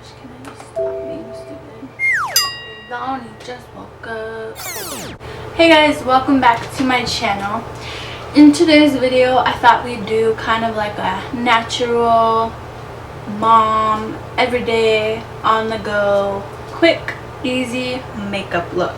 gosh, can I just stop being stupid? Donnie just woke up. Hey guys, welcome back to my channel. In today's video, I thought we'd do kind of like a natural mom, everyday, on the go, quick, easy makeup look.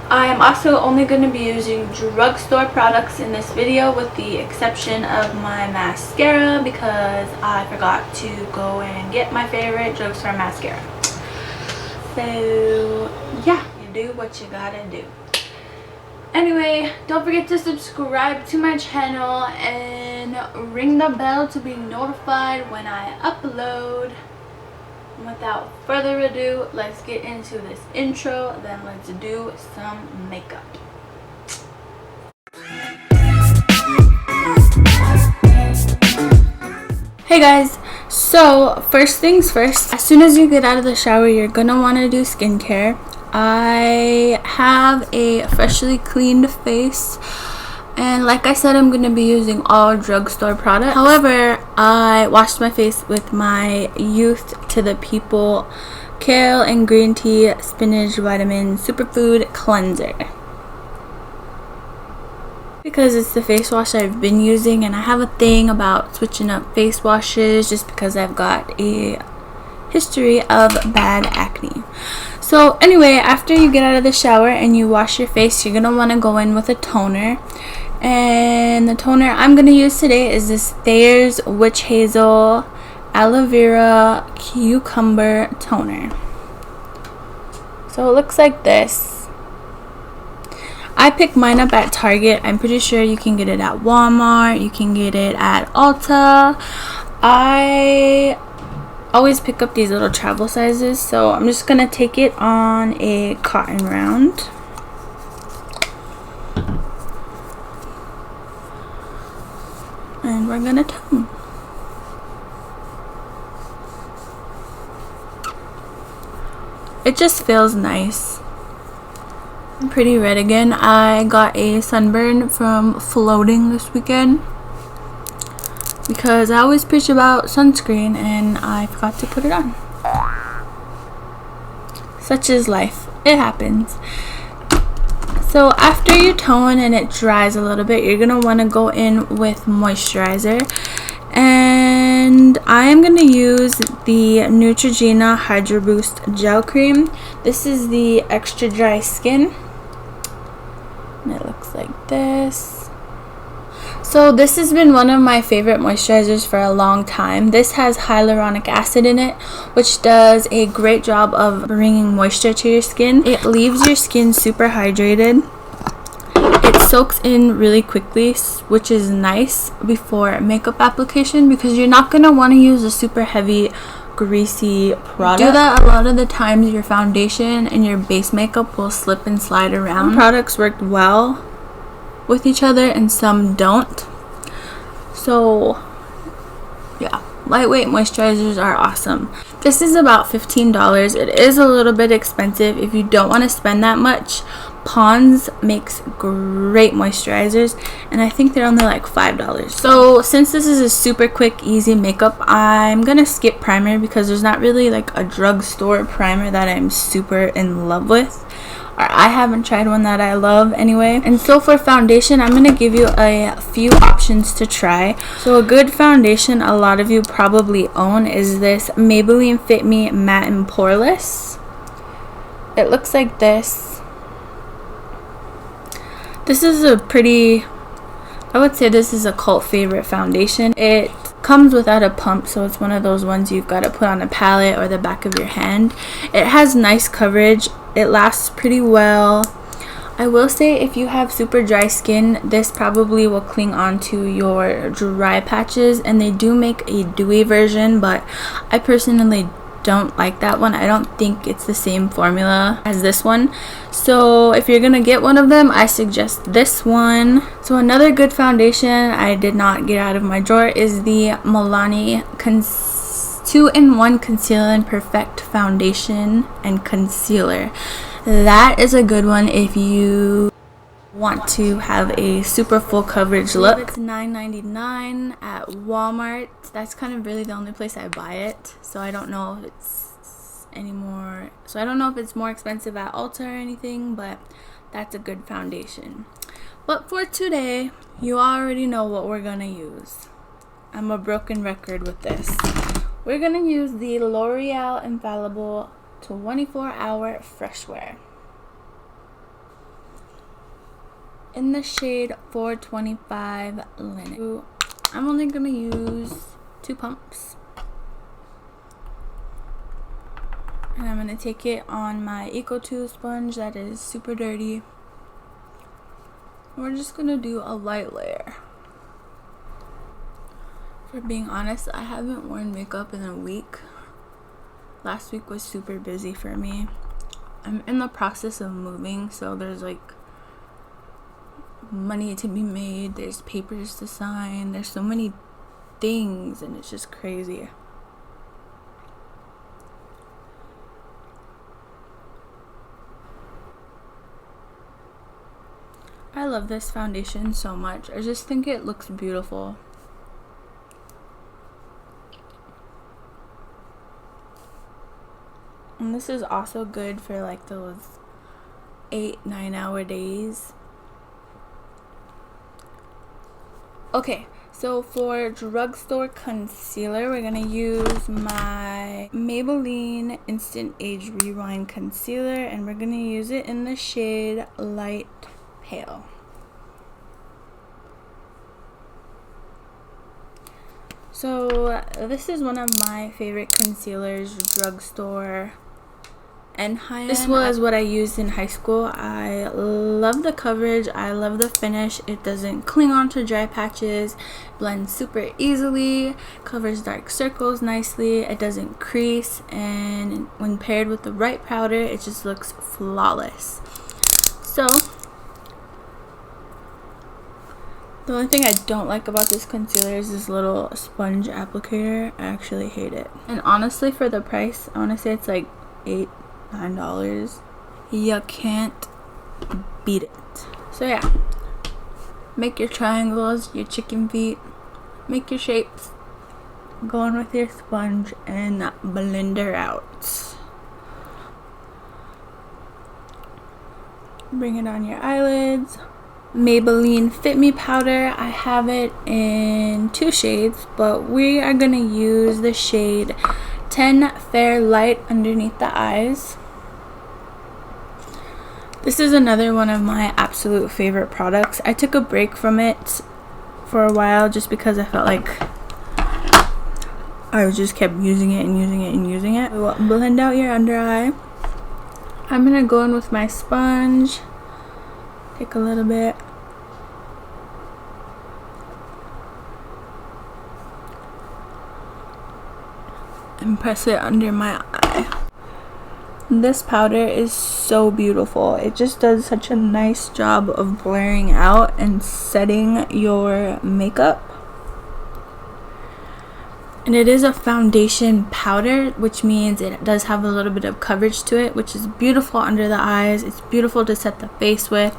I am also only going to be using drugstore products in this video with the exception of my mascara because I forgot to go and get my favorite drugstore mascara. So yeah, you do what you gotta do. Anyway, don't forget to subscribe to my channel and ring the bell to be notified when I upload. Without further ado, let's get into this intro, then let's do some makeup. Hey guys, so first things first, as soon as you get out of the shower, you're gonna want to do skincare. I have a freshly cleaned face. And like I said, I'm going to be using all drugstore products. However, I washed my face with my Youth to the People Kale and Green Tea Spinach Vitamin Superfood Cleanser. Because it's the face wash I've been using, and I have a thing about switching up face washes just because I've got a history of bad acne. So anyway, after you get out of the shower and you wash your face, you're going to want to go in with a toner. And the toner I'm going to use today is this Thayer's Witch Hazel Aloe Vera Cucumber Toner. So it looks like this. I picked mine up at Target. I'm pretty sure you can get it at Walmart. You can get it at Ulta. I always pick up these little travel sizes. So I'm just going to take it on a cotton round. And we're gonna tone. It just feels nice. I'm pretty red again. I got a sunburn from floating this weekend because I always preach about sunscreen and I forgot to put it on. Such is life. It happens. So after you tone and it dries a little bit, you're going to want to go in with moisturizer. And I am going to use the Neutrogena Hydro Boost Gel Cream. This is the extra dry skin. And it looks like this. So this has been one of my favorite moisturizers for a long time. This has hyaluronic acid in it, which does a great job of bringing moisture to your skin. It leaves your skin super hydrated. It soaks in really quickly, which is nice before makeup application because you're not going to want to use a super heavy, greasy product. Do that a lot of the times. Your foundation and your base makeup will slip and slide around. Some products work well with each other and some don't. So yeah, lightweight moisturizers are awesome. This is about $15. It is a little bit expensive if you don't want to spend that much. Pond's makes great moisturizers and I think they're only like $5. So since this is a super quick, easy makeup, I'm gonna skip primer because there's not really like a drugstore primer that I'm super in love with. I haven't tried one that I love anyway. And so for foundation, I'm going to give you a few options to try. So a good foundation a lot of you probably own is this Maybelline Fit Me Matte and Poreless. It looks like this. This is a pretty, I would say this is a cult favorite foundation. It comes without a pump, so it's one of those ones you've got to put on a palette or the back of your hand. It has nice coverage. It lasts pretty well. I will say if you have super dry skin, this probably will cling onto your dry patches, and they do make a dewy version, but I personally don't like that one. I don't think it's the same formula as this one. So if you're gonna get one of them, I suggest this one. So another good foundation I did not get out of my drawer is the Milani 2-in-1 Conceal and Perfect Foundation and Concealer. That is a good one if you want to have a super full coverage look. It's $9.99 at Walmart. That's kind of really the only place I buy it, so I don't know if it's anymore. So I don't know if it's more expensive at Ulta or anything, but that's a good foundation. But for today, you already know what we're gonna use. I'm a broken record with this. We're gonna use the L'Oreal Infallible 24-Hour Fresh Wear in the shade 425 Linen. I'm only gonna use 2 pumps, and I'm gonna take it on my Eco 2 sponge that is super dirty. We're just gonna do a light layer. For being honest, I haven't worn makeup in a week. Last week was super busy for me. I'm in the process of moving, so there's like money to be made, there's papers to sign, there's so many things, and it's just crazy. I love this foundation so much. I just think it looks beautiful. And this is also good for like those 8-9 hour days. Okay, so for Drugstore concealer, we're gonna use my Maybelline Instant Age Rewind Concealer, and we're gonna use it in the shade Light Pale. So this is one of my favorite concealers, Drugstore and high-end. This was what I used in high school. I love the coverage, I love the finish. It doesn't cling onto dry patches, blends super easily, covers dark circles nicely, it doesn't crease, and when paired with the right powder, it just looks flawless. So the only thing I don't like about this concealer is this little sponge applicator. I actually hate it. And honestly, for the price, I want to say it's like $8-9. You can't beat it. So yeah, make your triangles, your chicken feet, make your shapes. Go on with your sponge and blend her out. Bring it on your eyelids. Maybelline Fit Me powder. I have it in 2 shades, but we are gonna use the shade 10 Fair Light underneath the eyes. This is another one of my absolute favorite products. I took a break from it for a while just because I felt like I just kept using it and using it and using it. Blend out your under eye. I'm gonna go in with my sponge, take a little bit, and press it under my eye. This powder is so beautiful. It just does such a nice job of blurring out and setting your makeup. And it is a foundation powder, which means it does have a little bit of coverage to it, which is beautiful under the eyes. It's beautiful to set the face with.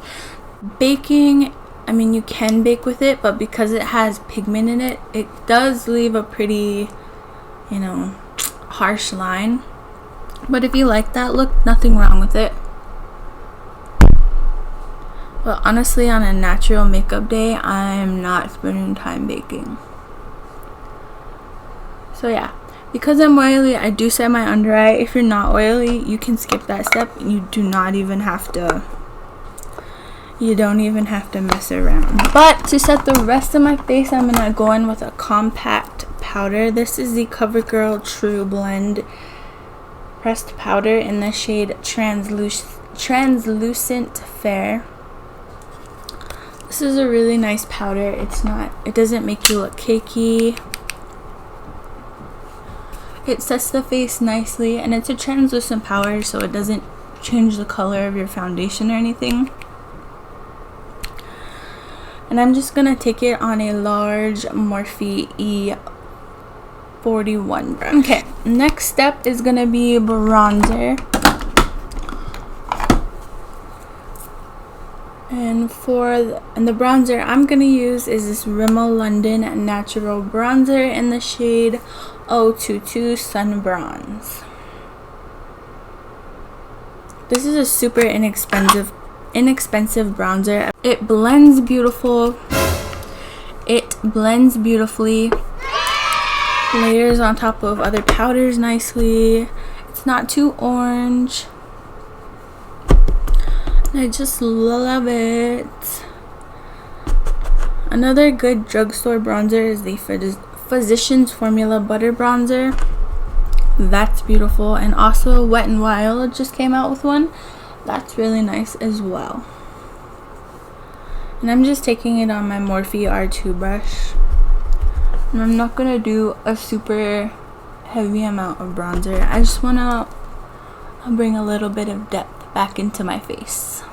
Baking, I mean, you can bake with it, but because it has pigment in it, it does leave a pretty, you know, harsh line. But if you like that look, nothing wrong with it. But honestly, on a natural makeup day, I'm not spending time baking. So yeah, because I'm oily, I do set my under eye. If you're not oily, you can skip that step. You don't even have to mess around. But to set the rest of my face, I'm gonna go in with a compact powder. This is the CoverGirl True Blend pressed powder in the shade Translucent Fair. This is a really nice powder. It doesn't make you look cakey. It sets the face nicely, and it's a translucent powder, so it doesn't change the color of your foundation or anything. And I'm just gonna take it on a large Morphe E41 brush. Okay, next step is gonna be bronzer. And the bronzer I'm gonna use is this Rimmel London Natural Bronzer in the shade 022 Sun Bronze. And for the bronzer I'm going to use is this Rimmel London Natural Bronzer in the shade 022 Sun Bronze. And for the bronzer I'm going to use is this Rimmel London Natural Bronzer in the shade 022 Sun Bronze. And for the bronzer I'm going to use is this Rimmel London Natural Bronzer in the shade 022 Sun Bronze. This is a super inexpensive bronzer. It blends beautiful. It blends beautifully. Layers on top of other powders nicely. It's not too orange. I just love it. Another good drugstore bronzer is the Physicians Formula Butter Bronzer. That's beautiful. And also Wet n Wild just came out with one. That's really nice as well. And I'm just taking it on my Morphe R2 brush. And I'm not going to do a super heavy amount of bronzer. I just want to bring a little bit of depth back into my face.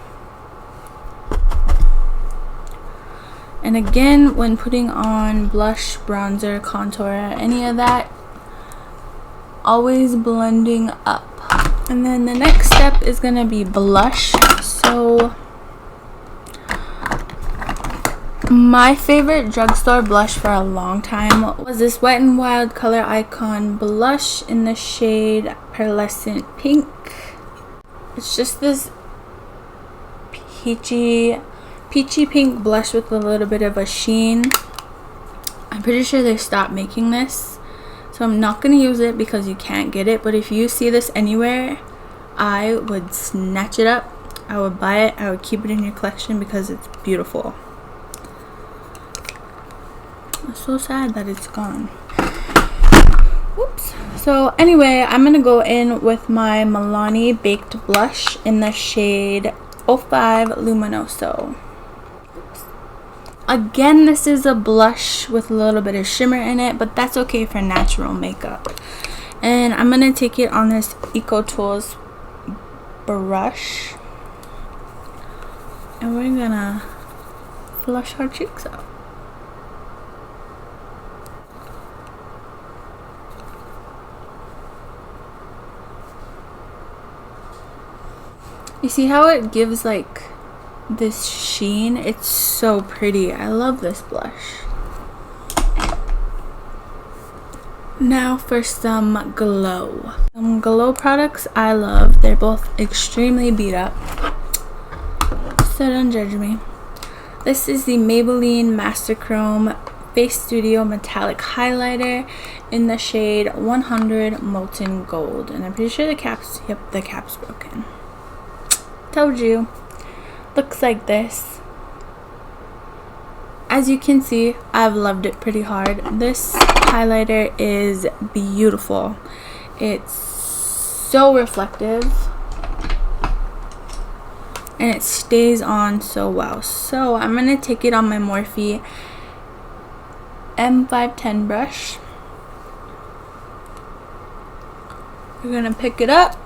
And again, when putting on blush, bronzer, contour, any of that, always blending up. And then the next step is going to be blush. So my favorite drugstore blush for a long time was this Wet n Wild Color Icon blush in the shade Pearlescent Pink. It's just this peachy pink blush with a little bit of a sheen. I'm pretty sure they stopped making this, so I'm not going to use it because you can't get it. But if you see this anywhere, I would snatch it up. I would buy it. I would keep it in your collection because it's beautiful. It's so sad that it's gone. Whoops. So anyway, I'm going to go in with my Milani Baked Blush in the shade 05 Luminoso. Again, this is a blush with a little bit of shimmer in it, but that's okay for natural makeup. And I'm going to take it on this EcoTools brush. And we're going to flush our cheeks out. You see how it gives like this sheen? It's so pretty. I love this blush. Now for some glow. Some glow products I love. They're both extremely beat up, so don't judge me. This is the Maybelline Master Chrome Face Studio Metallic Highlighter in the shade 100 Molten Gold. And I'm pretty sure the cap's broken. Told you. Looks like this. As you can see, I've loved it pretty hard. This highlighter is beautiful. It's so reflective and it stays on so well. So I'm going to take it on my Morphe M510 brush. We're going to pick it up.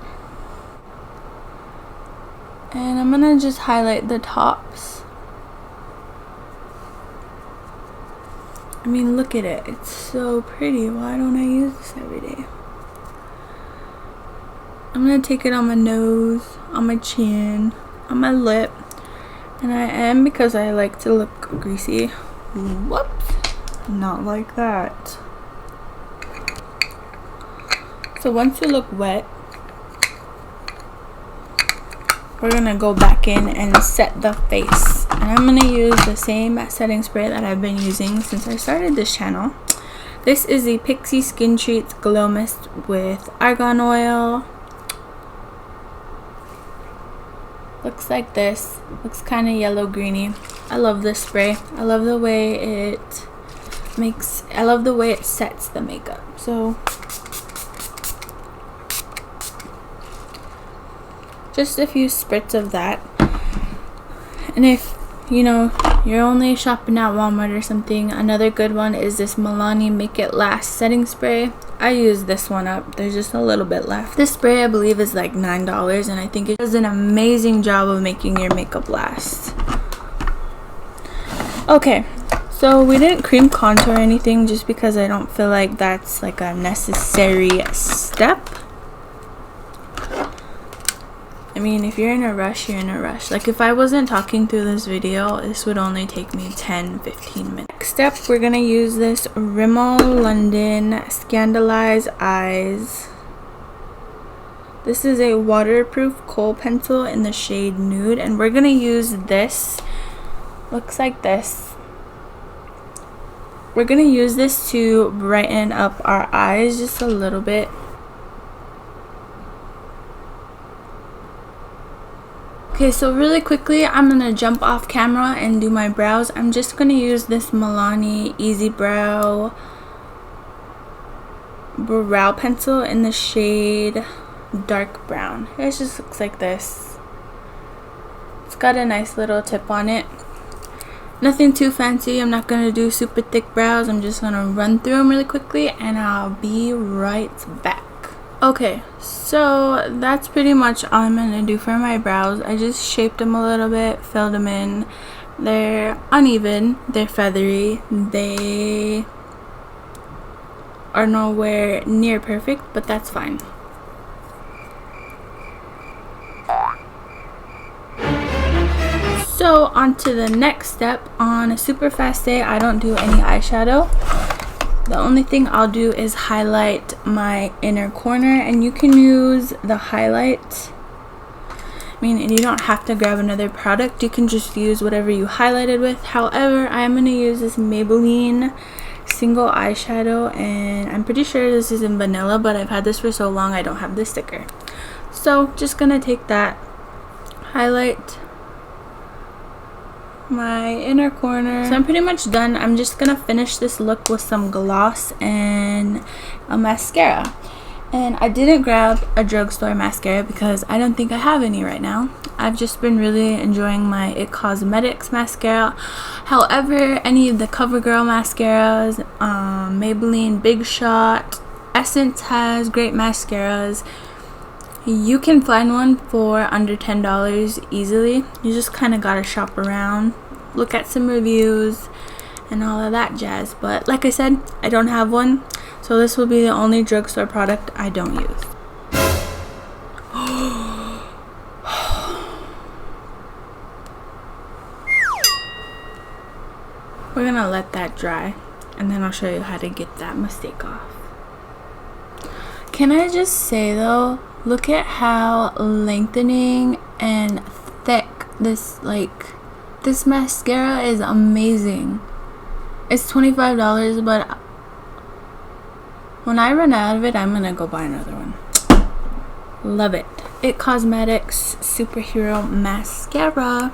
And I'm going to just highlight the tops. I mean, look at it. It's so pretty. Why don't I use this every day? I'm going to take it on my nose, on my chin, on my lip. And I am, because I like to look greasy. Whoops. Not like that. So once you look wet, we're going to go back in and set the face. And I'm going to use the same setting spray that I've been using since I started this channel. This is the Pixi Skin Treats Glow Mist with argan oil. Looks like this. Looks kind of yellow greeny. I love this spray. I love the way it sets the makeup. So just a few spritz of that. And if you know you're only shopping at Walmart or something, another good one is this Milani Make It Last setting spray. I used this one up. There's just a little bit left. This spray I believe is like $9, and I think it does an amazing job of making your makeup last. Okay, so we didn't cream contour or anything just because I don't feel like that's like a necessary step. I mean, if you're in a rush, you're in a rush. Like, if I wasn't talking through this video, this would only take me 10-15 minutes. Next step, we're going to use this Rimmel London Scandalize Eyes This is a waterproof kohl pencil in the shade Nude, and we're gonna use this. Looks like this. We're gonna use this to brighten up our eyes just a little bit. Okay, so really quickly, I'm gonna jump off camera and do my brows. I'm just gonna use this Milani Easy Brow pencil in the shade Dark Brown. It just looks like this. It's got a nice little tip on it. Nothing too fancy. I'm not gonna do super thick brows. I'm just gonna run through them really quickly and I'll be right back. Okay, so that's pretty much all I'm gonna do for my brows. I just shaped them a little bit, filled them in. They're uneven, they're feathery, they are nowhere near perfect, but that's fine. So on to the next step. On a super fast day, I don't do any eyeshadow. The only thing I'll do is highlight my inner corner, and you can use the highlight. And you don't have to grab another product. You can just use whatever you highlighted with. However, I'm going to use this Maybelline single eyeshadow, and I'm pretty sure this is in vanilla, but I've had this for so long I don't have the sticker. So just going to take that, highlight my inner corner. So I'm pretty much done. I'm just gonna finish this look with some gloss and a mascara. And I didn't grab a drugstore mascara because I don't think I have any right now. I've just been really enjoying my It Cosmetics mascara. However, any of the CoverGirl mascaras, Maybelline Big Shot, Essence has great mascaras. You can find one for under $10 easily. You just kind of gotta shop around, look at some reviews and all of that jazz. But like I said, I don't have one, so this will be the only drugstore product I don't use. We're gonna let that dry and then I'll show you how to get that mistake off. Can I just say though, look at how lengthening and thick this mascara is. Amazing. It's $25, but when I run out of it, I'm gonna go buy another one. Love it. It Cosmetics Superhero Mascara.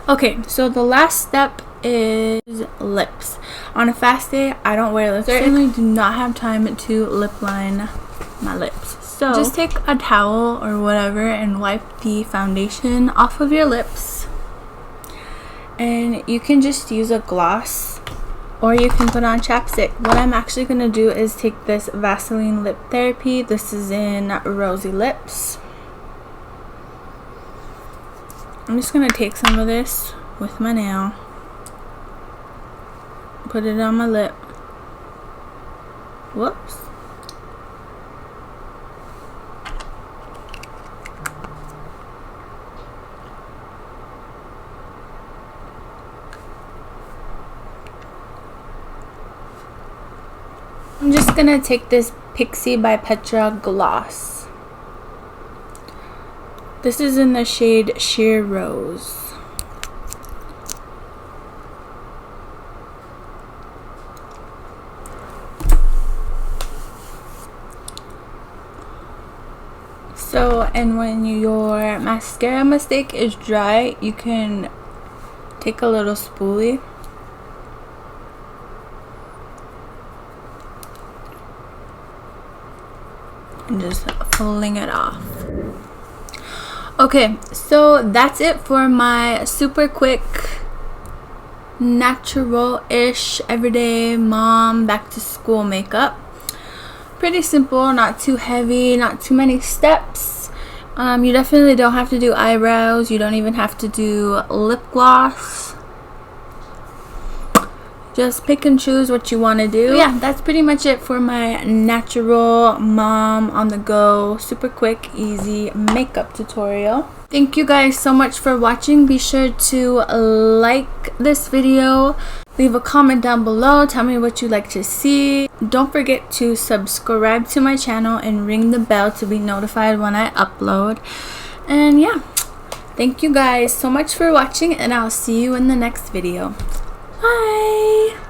Okay, so the last step is lips. On a fast day, I don't wear lipstick. Certainly do not have time to lip line my lips. So just take a towel or whatever and wipe the foundation off of your lips. And you can just use a gloss or you can put on chapstick. What I'm actually going to do is take this Vaseline Lip Therapy. This is in Rosy Lips. I'm just going to take some of this with my nail. Put it on my lip. Whoops. I'm just gonna take this Pixie by Petra gloss. This is in the shade Sheer Rose. So, and when your mascara mistake is dry, you can take a little spoolie and just fling it off. Okay, so that's it for my super quick, natural-ish, everyday mom back to school makeup. Pretty simple, not too heavy, not too many steps. You definitely don't have to do eyebrows. You don't even have to do lip gloss. Just pick and choose what you want to do. But yeah, that's pretty much it for my natural mom on the go, super quick, easy makeup tutorial. Thank you guys so much for watching. Be sure to like this video, Leave a comment down below. Tell me what you'd like to see. Don't forget to subscribe to my channel and ring the bell to be notified when I upload. And yeah, thank you guys so much for watching, and I'll see you in the next video. Bye!